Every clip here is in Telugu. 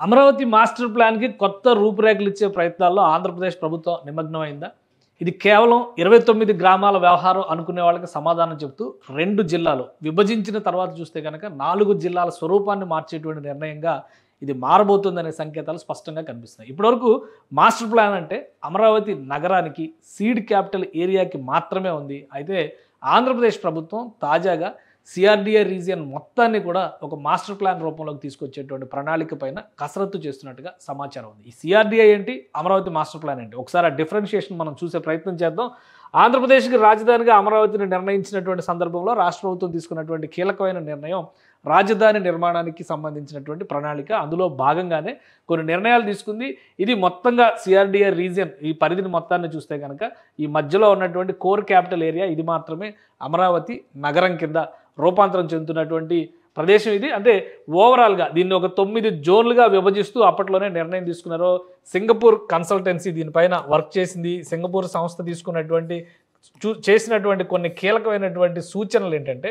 అమరావతి మాస్టర్ ప్లాన్‌కి కొత్త రూపురేఖలు ఇచ్చే ప్రయత్నాల్లో ఆంధ్రప్రదేశ్ ప్రభుత్వం నిమగ్నమైందా? ఇది కేవలం 29 గ్రామాల వ్యవహారం అనుకునే వాళ్ళకి సమాధానం చెప్తూ 2 జిల్లాలు విభజించిన తర్వాత చూస్తే గనక 4 జిల్లాల స్వరూపాన్ని మార్చేటువంటి నిర్ణయంగా ఇది మారబోతుందనే సంకేతాలు స్పష్టంగా కనిపిస్తున్నాయి. ఇప్పటివరకు మాస్టర్ ప్లాన్ అంటే అమరావతి నగరానికి సీడ్ క్యాపిటల్ ఏరియాకి మాత్రమే ఉంది. అయితే ఆంధ్రప్రదేశ్ ప్రభుత్వం తాజాగా సిఆర్డీఏ రీజియన్ మొత్తాన్ని కూడా ఒక మాస్టర్ ప్లాన్ రూపంలోకి తీసుకొచ్చేటువంటి ప్రణాళిక పైన కసరత్తు చేస్తున్నట్టుగా సమాచారం ఉంది. ఈ సిఆర్డీఏ ఏంటి, అమరావతి మాస్టర్ ప్లాన్ ఏంటి, ఒకసారి ఆ డిఫరెన్షియేషన్ మనం చూసే ప్రయత్నం చేద్దాం. ఆంధ్రప్రదేశ్కి రాజధానిగా అమరావతిని నిర్ణయించినటువంటి సందర్భంలో రాష్ట్ర ప్రభుత్వం తీసుకున్నటువంటి కీలకమైన నిర్ణయం రాజధాని నిర్మాణానికి సంబంధించినటువంటి ప్రణాళిక. అందులో భాగంగానే కొన్ని నిర్ణయాలు తీసుకుంది. ఇది మొత్తంగా సిఆర్డీఏ రీజియన్ ఈ పరిధిని మొత్తాన్ని చూస్తే కనుక ఈ మధ్యలో ఉన్నటువంటి కోర్ క్యాపిటల్ ఏరియా ఇది మాత్రమే అమరావతి నగరం కింద రూపాంతరం చెందుతున్నటువంటి ప్రదేశం ఇది. అంటే ఓవరాల్గా దీన్ని ఒక 9 జోన్లుగా విభజిస్తూ అప్పట్లోనే నిర్ణయం తీసుకున్నారు. సింగపూర్ కన్సల్టెన్సీ దీనిపైన వర్క్ చేసింది. సింగపూర్ సంస్థ తీసుకున్నటువంటి చేసినటువంటి కొన్ని కీలకమైనటువంటి సూచనలు ఏంటంటే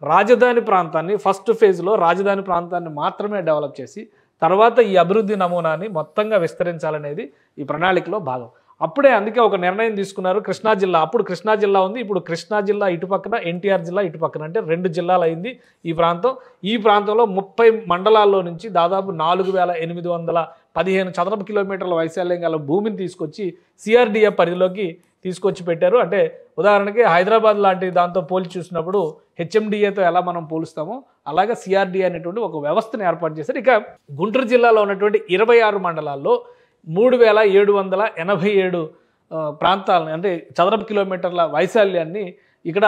రాజధాని ప్రాంతాన్ని ఫస్ట్ ఫేజ్లో రాజధాని ప్రాంతాన్ని మాత్రమే డెవలప్ చేసి తర్వాత ఈ అభివృద్ధి నమూనాని మొత్తంగా విస్తరించాలనేది ఈ ప్రణాళికలో భాగం. అప్పుడే అందుకే ఒక నిర్ణయం తీసుకున్నారు. కృష్ణా జిల్లా, అప్పుడు కృష్ణా జిల్లా ఉంది, ఇప్పుడు కృష్ణా జిల్లా ఇటుపక్కన, ఎన్టీఆర్ జిల్లా ఇటుపక్కన, అంటే 2 జిల్లాలు అయింది ఈ ప్రాంతం. ఈ ప్రాంతంలో 30 మండలాల్లో నుంచి దాదాపు 4815 చదరపు కిలోమీటర్ల వైశాల్యం గల భూమిని తీసుకొచ్చి సిఆర్డీఏ పరిధిలోకి తీసుకొచ్చి పెట్టారు. అంటే ఉదాహరణకి హైదరాబాద్ లాంటి దాంతో పోల్చి చూసినప్పుడు హెచ్ఎండిఏతో ఎలా మనం పోలుస్తామో అలాగే సిఆర్డీఏ అనేటువంటి ఒక వ్యవస్థను ఏర్పాటు చేశారు. ఇక గుంటూరు జిల్లాలో ఉన్నటువంటి 26 మండలాల్లో 3787 ప్రాంతాలను, అంటే చదరపు కిలోమీటర్ల వైశాల్యాన్ని ఇక్కడ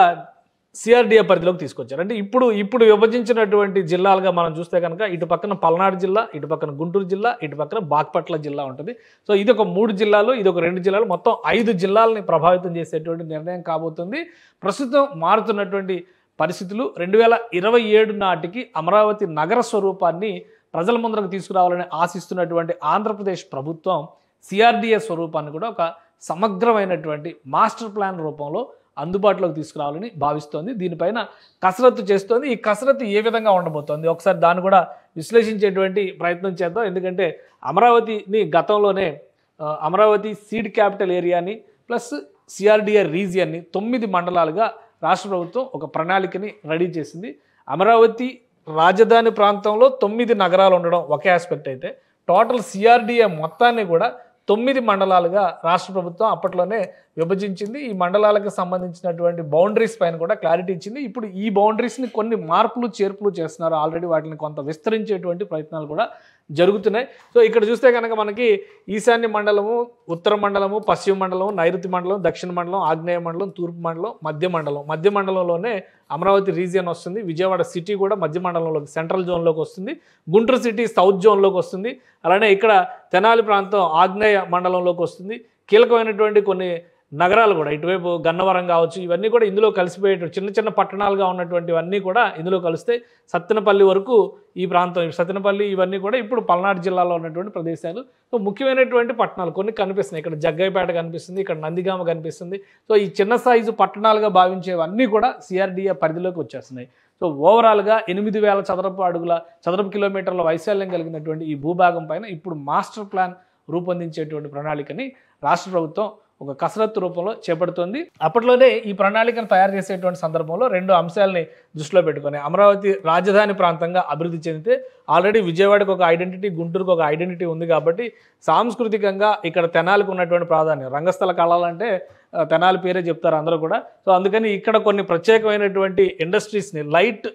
సిఆర్డీఏ పరిధిలోకి తీసుకొచ్చారు. అంటే ఇప్పుడు విభజించినటువంటి జిల్లాలుగా మనం చూస్తే కనుక ఇటు పక్కన పల్నాడు జిల్లా, ఇటు పక్కన గుంటూరు జిల్లా, ఇటు పక్కన బాగ్పట్ల జిల్లా ఉంటుంది. సో ఇది ఒక 3 జిల్లాలు, ఇది ఒక 2 జిల్లాలు, మొత్తం 5 జిల్లాలని ప్రభావితం చేసేటువంటి నిర్ణయం కాబోతుంది. ప్రస్తుతం మారుతున్నటువంటి పరిస్థితులు 2027 నాటికి అమరావతి నగర స్వరూపాన్ని ప్రజల ముందరకు తీసుకురావాలని ఆశిస్తున్నటువంటి ఆంధ్రప్రదేశ్ ప్రభుత్వం సిఆర్డీఏ స్వరూపాన్ని కూడా ఒక సమగ్రమైనటువంటి మాస్టర్ ప్లాన్ రూపంలో అందుబాటులోకి తీసుకురావాలని భావిస్తోంది. దీనిపైన కసరత్తు చేస్తోంది. ఈ కసరత్తు ఏ విధంగా ఉండబోతోంది ఒకసారి దాన్ని కూడా విశ్లేషించేటువంటి ప్రయత్నం చేద్దాం. ఎందుకంటే అమరావతిని గతంలోనే అమరావతి సీడ్ క్యాపిటల్ ఏరియాని ప్లస్ సిఆర్డీఏ రీజియన్ని 9 మండలాలుగా రాష్ట్ర ప్రభుత్వం ఒక ప్రణాళికని రెడీ చేసింది. అమరావతి రాజధాని ప్రాంతంలో 9 నగరాలు ఉండడం ఒక ఆస్పెక్ట్ అయితే, టోటల్ సిఆర్డీఏ మొత్తాన్ని కూడా 9 మండలాలుగా రాష్ట్ర ప్రభుత్వం అప్పట్లోనే విభజించింది. ఈ మండలాలకు సంబంధించినటువంటి బౌండరీస్ పైన కూడా క్లారిటీ ఇచ్చింది. ఇప్పుడు ఈ బౌండరీస్ని కొన్ని మార్పులు చేర్పులు చేస్తున్నారు. ఆల్రెడీ వాటిని కొంత విస్తరించేటువంటి ప్రయత్నాలు కూడా జరుగుతున్నాయి. సో ఇక్కడ చూస్తే కనుక మనకి ఈశాన్య మండలము, ఉత్తర మండలము, పశ్చిమ మండలం, నైరుతి మండలం, దక్షిణ మండలం, ఆగ్నేయ మండలం, తూర్పు మండలం, మధ్య మండలంలోనే అమరావతి రీజియన్ వస్తుంది. విజయవాడ సిటీ కూడా మధ్య మండలంలోకి, సెంట్రల్ జోన్లోకి వస్తుంది. గుంటూరు సిటీ సౌత్ జోన్లోకి వస్తుంది. అలానే ఇక్కడ తెనాలి ప్రాంతం ఆగ్నేయ మండలంలోకి వస్తుంది. కీలకమైనటువంటి కొన్ని నగరాలు కూడా ఇటువైపు గన్నవరం కావచ్చు, ఇవన్నీ కూడా ఇందులో కలిసిపోయేటువంటి చిన్న చిన్న పట్టణాలుగా ఉన్నటువంటివన్నీ కూడా ఇందులో కలిస్తే సత్తెనపల్లి వరకు ఈ ప్రాంతం, సత్తెనపల్లి ఇవన్నీ కూడా ఇప్పుడు పల్నాడు జిల్లాలో ఉన్నటువంటి ప్రదేశాలు. సో ముఖ్యమైనటువంటి పట్టణాలు కొన్ని కనిపిస్తున్నాయి. ఇక్కడ జగ్గయ్యపేట కనిపిస్తుంది, ఇక్కడ నందిగామ కనిపిస్తుంది. సో ఈ చిన్న సైజు పట్టణాలుగా భావించేవన్నీ కూడా సిఆర్డీఏ పరిధిలోకి వచ్చేస్తున్నాయి. సో ఓవరాల్గా 8000 చదరపు కిలోమీటర్ల వైశాల్యం కలిగినటువంటి ఈ భూభాగం పైన ఇప్పుడు మాస్టర్ ప్లాన్ రూపొందించేటువంటి ప్రణాళికని రాష్ట్ర ప్రభుత్వం ఒక కసరత్తు రూపంలో చేపడుతోంది. అప్పట్లోనే ఈ ప్రణాళికను తయారు చేసేటువంటి సందర్భంలో 2 అంశాలని దృష్టిలో పెట్టుకొని అమరావతి రాజధాని ప్రాంతంగా అభివృద్ధి చెందితే ఆల్రెడీ విజయవాడకు ఒక ఐడెంటిటీ, గుంటూరుకు ఒక ఐడెంటిటీ ఉంది కాబట్టి సాంస్కృతికంగా ఇక్కడ తెనాలికి ఉన్నటువంటి ప్రాధాన్యం, రంగస్థల కళలంటే తెనాలి పేరే చెప్తారు అందరూ కూడా. సో అందుకని ఇక్కడ కొన్ని ప్రత్యేకమైనటువంటి ఇండస్ట్రీస్ని, లైట్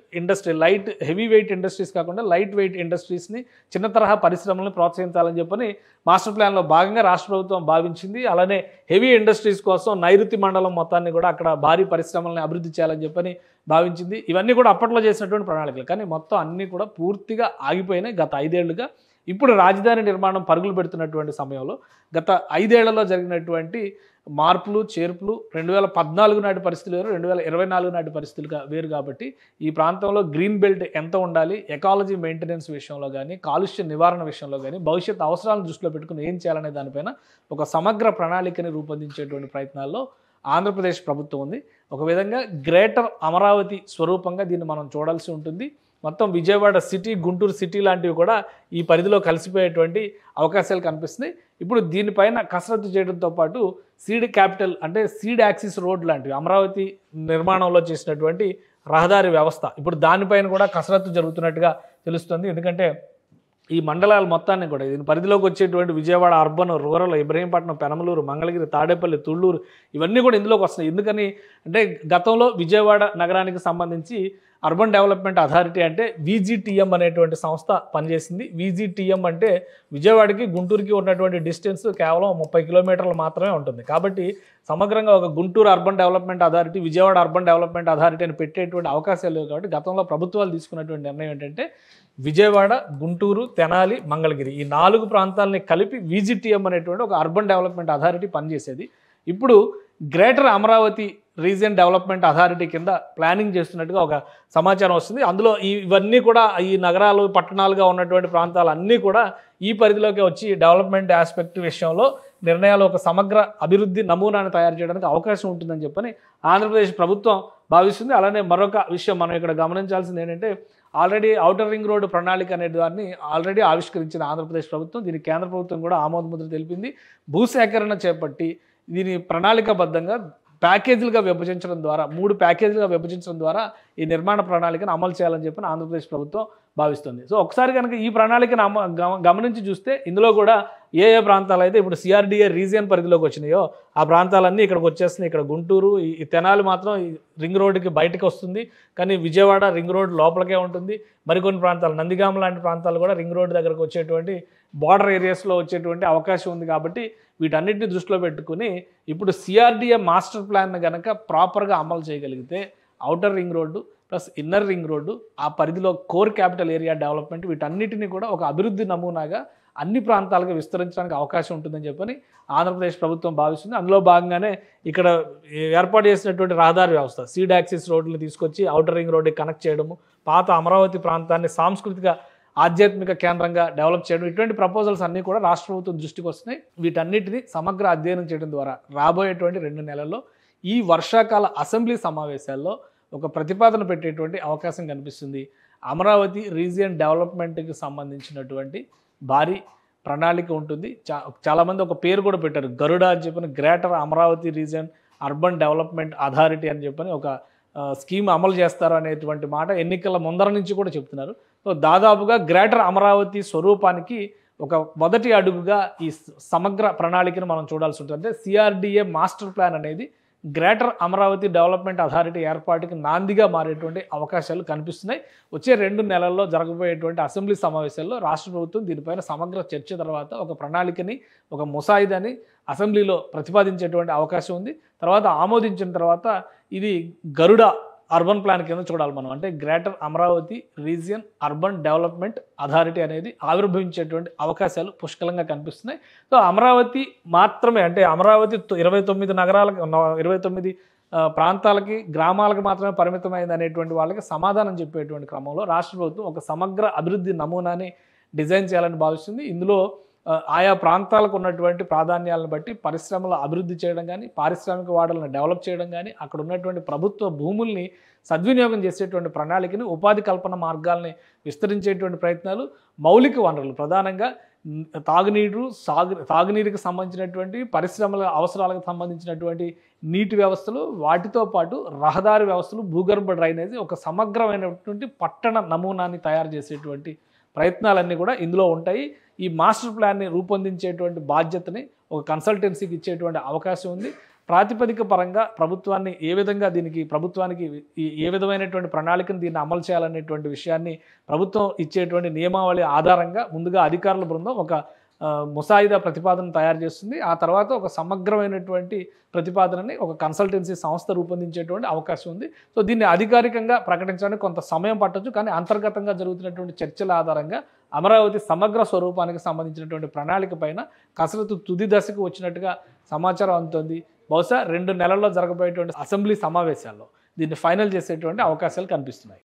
హెవీ వెయిట్ ఇండస్ట్రీస్ కాకుండా లైట్ వెయిట్ ఇండస్ట్రీస్ని, చిన్న తరహా పరిశ్రమలను ప్రోత్సహించాలని చెప్పని మాస్టర్ ప్లాన్లో భాగంగా రాష్ట్ర ప్రభుత్వం భావించింది. అలానే హెవీ ఇండస్ట్రీస్ కోసం నైరుతి మండలం మొత్తాన్ని కూడా అక్కడ భారీ పరిశ్రమలను అభివృద్ధి చేయాలని చెప్పని భావించింది. ఇవన్నీ కూడా అప్పట్లో చేసినటువంటి ప్రణాళికలు, కానీ మొత్తం అన్నీ కూడా పూర్తిగా ఆగిపోయినాయి గత 5 ఏళ్లుగా. ఇప్పుడు రాజధాని నిర్మాణం పరుగులు పెడుతున్నటువంటి సమయంలో గత 5 ఏళ్లలో జరిగినటువంటి మార్పులు చేర్పులు 2014 నాటి పరిస్థితులు వేరు, 2024 నాటి పరిస్థితులు వేరు. కాబట్టి ఈ ప్రాంతంలో గ్రీన్ బెల్ట్ ఎంత ఉండాలి, ఎకాలజీ మెయింటెనెన్స్ విషయంలో కానీ, కాలుష్య నివారణ విషయంలో కానీ, భవిష్యత్ అవసరాలను దృష్టిలో పెట్టుకుని ఏం చేయాలనే దానిపైన ఒక సమగ్ర ప్రణాళికని రూపొందించేటువంటి ప్రయత్నాల్లో ఆంధ్రప్రదేశ్ ప్రభుత్వం ఉంది. ఒక విధంగా గ్రేటర్ అమరావతి స్వరూపంగా దీన్ని మనం చూడాల్సి ఉంటుంది. మొత్తం విజయవాడ సిటీ, గుంటూరు సిటీ లాంటివి కూడా ఈ పరిధిలో కలిసిపోయేటువంటి అవకాశాలు కనిపిస్తున్నాయి. ఇప్పుడు దీనిపైన కసరత్తు చేయడంతో పాటు సీడ్ క్యాపిటల్ అంటే సీడ్ యాక్సిస్ రోడ్ లాంటివి అమరావతి నిర్మాణంలో చేసినటువంటి రహదారి వ్యవస్థ ఇప్పుడు దానిపైన కూడా కసరత్తు జరుగుతున్నట్టుగా తెలుస్తుంది. ఎందుకంటే ఈ మండలాలు మొత్తాన్ని కూడా దీని పరిధిలోకి వచ్చేటువంటి విజయవాడ అర్బన్, రూరల్, ఇబ్రహీంపట్నం, పెనమలూరు, మంగళగిరి, తాడేపల్లి, తుళ్ళూరు ఇవన్నీ కూడా ఇందులోకి వస్తున్నాయి. ఎందుకని అంటే గతంలో విజయవాడ నగరానికి సంబంధించి అర్బన్ డెవలప్మెంట్ అథారిటీ అంటే VGTM అనేటువంటి సంస్థ పనిచేసింది. VGTM అంటే విజయవాడకి గుంటూరుకి ఉన్నటువంటి డిస్టెన్స్ కేవలం 30 కిలోమీటర్లు మాత్రమే ఉంటుంది. కాబట్టి సమగ్రంగా ఒక Guntur urban development authority, Vijayawada urban development authority అని పెట్టేటువంటి అవకాశాలు లేవు. కాబట్టి గతంలో ప్రభుత్వాలు తీసుకున్నటువంటి నిర్ణయం ఏంటంటే విజయవాడ, గుంటూరు, తెనాలి, మంగళగిరి ఈ 4 ప్రాంతాలని కలిపి VGTM అనేటువంటి ఒక అర్బన్ డెవలప్మెంట్ అథారిటీ పనిచేసేది. ఇప్పుడు greater Amaravati region development authority కింద ప్లానింగ్ చేస్తున్నట్టుగా ఒక సమాచారం వస్తుంది. అందులో ఇవన్నీ కూడా ఈ నగరాలు, పట్టణాలుగా ఉన్నటువంటి ప్రాంతాలన్నీ కూడా ఈ పరిధిలోకి వచ్చి డెవలప్మెంట్ ఆస్పెక్ట్ విషయంలో నిర్ణయాలు ఒక సమగ్ర అభివృద్ధి నమూనాను తయారు చేయడానికి అవకాశం ఉంటుందని చెప్పని ఆంధ్రప్రదేశ్ ప్రభుత్వం భావిస్తుంది. అలానే మరొక విషయం మనం ఇక్కడ గమనించాల్సింది ఏంటంటే ఆల్రెడీ ఔటర్ రింగ్ రోడ్డు ప్రణాళిక అనే దాన్ని ఆల్రెడీ ఆవిష్కరించిన ఆంధ్రప్రదేశ్ ప్రభుత్వం దీనికి కేంద్ర ప్రభుత్వం కూడా ఆమోదముద్ర తెలిపింది. భూసేకరణ చేపట్టి దీని ప్రణాళికాబద్ధంగా ప్యాకేజీలుగా విభజించడం ద్వారా 3 ప్యాకేజీలుగా విభజించడం ద్వారా ఈ నిర్మాణ ప్రణాళికను అమలు చేయాలని చెప్పి ఆంధ్రప్రదేశ్ ప్రభుత్వం భావిస్తుంది. సో ఒకసారి కనుక ఈ ప్రణాళికను గమనించి చూస్తే ఇందులో కూడా ఏ ప్రాంతాలు అయితే ఇప్పుడు CRDA రీజియన్ పరిధిలోకి వచ్చినాయో ఆ ప్రాంతాలన్నీ ఇక్కడికి వచ్చేస్తున్నాయి. ఇక్కడ గుంటూరు, ఈ తెనాలి మాత్రం రింగ్ రోడ్డుకి బయటకు వస్తుంది, కానీ విజయవాడ రింగ్ రోడ్ లోపలికే ఉంటుంది. మరికొన్ని ప్రాంతాలు నందిగామ లాంటి ప్రాంతాలు కూడా రింగ్ రోడ్డు దగ్గరకు వచ్చేటువంటి బార్డర్ ఏరియాస్లో వచ్చేటువంటి అవకాశం ఉంది. కాబట్టి వీటన్నిటిని దృష్టిలో పెట్టుకుని ఇప్పుడు CRDA మాస్టర్ ప్లాన్ కనుక ప్రాపర్గా అమలు చేయగలిగితే outer ring road plus inner ring road, ఆ పరిధిలో కోర్ క్యాపిటల్ ఏరియా డెవలప్మెంట్ వీటన్నిటిని కూడా ఒక అభివృద్ధి నమూనాగా అన్ని ప్రాంతాలకు విస్తరించడానికి అవకాశం ఉంటుందని చెప్పని ఆంధ్రప్రదేశ్ ప్రభుత్వం భావిస్తుంది. అందులో భాగంగానే ఇక్కడ ఏర్పాటు చేసినటువంటి రహదారి వ్యవస్థ సీడ్ యాక్సిస్ రోడ్లను తీసుకొచ్చి ఔటర్ రింగ్ రోడ్డుకి కనెక్ట్ చేయడము, పాత అమరావతి ప్రాంతాన్ని సాంస్కృతిక ఆధ్యాత్మిక కేంద్రంగా డెవలప్ చేయడం, ఇటువంటి ప్రపోజల్స్ అన్నీ కూడా రాష్ట్ర ప్రభుత్వం దృష్టికి వస్తున్నాయి. వీటన్నిటిని సమగ్ర అధ్యయనం చేయడం ద్వారా రాబోయేటువంటి 2 నెలల్లో ఈ వర్షాకాల అసెంబ్లీ సమావేశాల్లో ఒక ప్రతిపాదన పెట్టేటువంటి అవకాశం కనిపిస్తుంది. అమరావతి రీజియన్ డెవలప్మెంట్కి సంబంధించినటువంటి భారీ ప్రణాళిక ఉంటుంది. చాలామంది ఒక పేరు కూడా పెట్టారు, గరుడ అని చెప్పని, greater Amaravati region urban development authority అని చెప్పని ఒక స్కీమ్ అమలు చేస్తారు అనేటువంటి మాట ఎన్నికల ముందర నుంచి కూడా చెప్తున్నారు. సో దాదాపుగా గ్రేటర్ అమరావతి స్వరూపానికి ఒక మొదటి అడుగుగా ఈ సమగ్ర ప్రణాళికను మనం చూడాల్సి ఉంటుంది. అంటే CRDA మాస్టర్ ప్లాన్ అనేది గ్రేటర్ అమరావతి డెవలప్మెంట్ అథారిటీ ఏర్పాటుకి నాందిగా మారేటువంటి అవకాశాలు కనిపిస్తున్నాయి. వచ్చే 2 నెలల్లో జరగబోయేటువంటి అసెంబ్లీ సమావేశాల్లో రాష్ట్ర ప్రభుత్వం దీనిపైన సమగ్ర చర్చ తర్వాత ఒక ప్రణాళికని, ఒక ముసాయిదాని అసెంబ్లీలో ప్రతిపాదించేటువంటి అవకాశం ఉంది. తర్వాత ఆమోదించిన తర్వాత ఇది గరుడ అర్బన్ ప్లాన్ కింద చూడాలి మనం. అంటే greater Amaravati region urban development authority అనేది ఆవిర్భవించేటువంటి అవకాశాలు పుష్కలంగా కనిపిస్తున్నాయి. సో అమరావతి మాత్రమే అంటే అమరావతి 29 నగరాలకు 29 ప్రాంతాలకి, గ్రామాలకు మాత్రమే పరిమితమైంది అనేటువంటి వాళ్ళకి సమాధానం చెప్పేటువంటి క్రమంలో రాష్ట్ర ప్రభుత్వం ఒక సమగ్ర అభివృద్ధి నమూనాని డిజైన్ చేయాలని భావిస్తుంది. ఇందులో ఆయా ప్రాంతాలకు ఉన్నటువంటి ప్రాధాన్యాలను బట్టి పరిశ్రమల అభివృద్ధి చేయడం కానీ, పారిశ్రామిక వాడలను డెవలప్ చేయడం కానీ, అక్కడ ఉన్నటువంటి ప్రభుత్వ భూముల్ని సద్వినియోగం చేసేటువంటి ప్రణాళికని, ఉపాధి కల్పన మార్గాల్ని విస్తరించేటువంటి ప్రయత్నాలు, మౌలిక వనరులు ప్రధానంగా తాగునీరుకి సంబంధించినటువంటి పరిశ్రమల అవసరాలకు సంబంధించినటువంటి నీటి వ్యవస్థలు, వాటితో పాటు రహదారి వ్యవస్థలు, భూగర్భ డ్రైనేజీ, ఒక సమగ్రమైనటువంటి పట్టణ నమూనాన్ని తయారు చేసేటువంటి ప్రయత్నాలన్నీ కూడా ఇందులో ఉంటాయి. ఈ మాస్టర్ ప్లాన్ని రూపొందించేటువంటి బాధ్యతని ఒక కన్సల్టెన్సీకి ఇచ్చేటువంటి అవకాశం ఉంది. ప్రాతిపదిక పరంగా ప్రభుత్వాన్ని ప్రభుత్వానికి ఏ విధమైనటువంటి ప్రణాళికను దీన్ని అమలు చేయాలనేటువంటి విషయాన్ని ప్రభుత్వం ఇచ్చేటువంటి నియమావళి ఆధారంగా ముందుగా అధికారుల బృందం ఒక ముసాయిదా ప్రతిపాదన తయారు చేస్తుంది. ఆ తర్వాత ఒక సమగ్రమైనటువంటి ప్రతిపాదనని ఒక కన్సల్టెన్సీ సంస్థ రూపొందించేటువంటి అవకాశం ఉంది. సో దీన్ని అధికారికంగా ప్రకటించడానికి కొంత సమయం పట్టొచ్చు, కానీ అంతర్గతంగా జరుగుతున్నటువంటి చర్చల ఆధారంగా అమరావతి సమగ్ర స్వరూపానికి సంబంధించినటువంటి ప్రణాళిక పైన కసరత్తు తుది దశకు వచ్చినట్టుగా సమాచారం అందుతుంది. బహుశా 2 నెలల్లో జరగబోయేటువంటి అసెంబ్లీ సమావేశాల్లో దీన్ని ఫైనల్ చేసేటువంటి అవకాశాలు కనిపిస్తున్నాయి.